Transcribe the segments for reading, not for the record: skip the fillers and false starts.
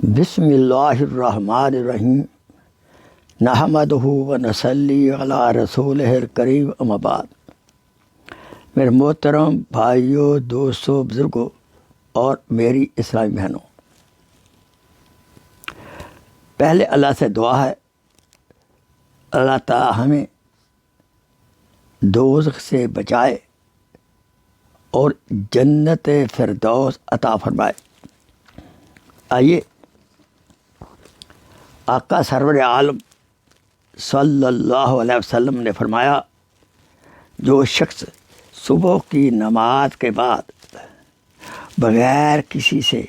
بسم اللہ الرحمن الرحیم نحمدہ و نصلی علی رسولہ الکریم اما بعد۔ میرے محترم بھائیوں، دوستوں، بزرگوں اور میری اسلامی بہنوں، پہلے اللہ سے دعا ہے اللہ تعالی ہمیں دوزخ سے بچائے اور جنت فردوس عطا فرمائے۔ آئیے آقا سرور عالم صلی اللہ علیہ وسلم نے فرمایا، جو شخص صبح کی نماز کے بعد بغیر کسی سے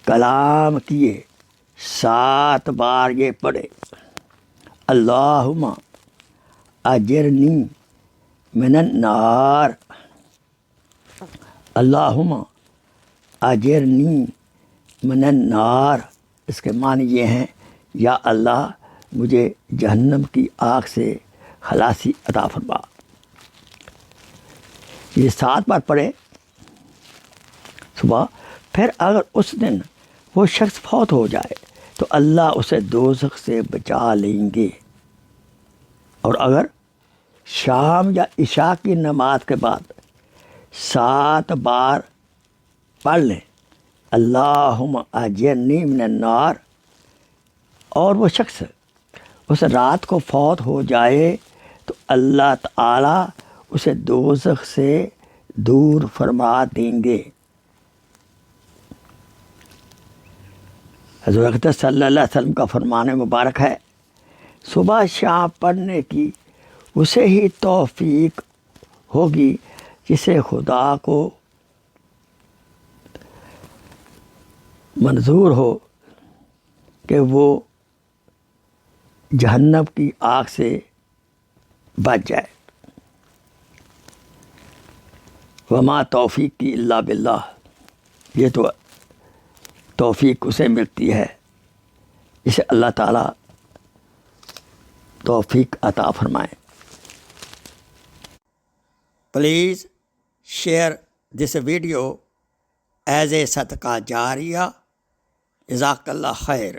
کلام کیے 7 بار یہ پڑھے، اللہم اجرنی من النار، اللہم اجرنی من النار، اس کے معنی یہ ہیں، یا اللہ مجھے جہنم کی آگ سے خلاصی عطا فرما۔ یہ 7 بار پڑھے صبح، پھر اگر اس دن وہ شخص فوت ہو جائے تو اللہ اسے دوزخ سے بچا لیں گے۔ اور اگر شام یا عشاء کی نماز کے بعد 7 بار پڑھ لیں، اللہم اجرنی من النار، اور وہ شخص اس رات کو فوت ہو جائے تو اللہ تعالیٰ اسے دوزخ سے دور فرما دیں گے۔ حضرت اقدس صلی اللہ علیہ وسلم کا فرمان مبارک ہے، صبح شام پڑھنے کی اسے ہی توفیق ہوگی جسے خدا کو منظور ہو کہ وہ جہنم کی آگ سے بچ جائے۔ وما توفیق کی الا باللہ، یہ تو توفیق اسے ملتی ہے جسے اللہ تعالیٰ توفیق عطا فرمائے۔ Please share this video as a صدقہ جاریہ۔ جزاک اللہ خیر۔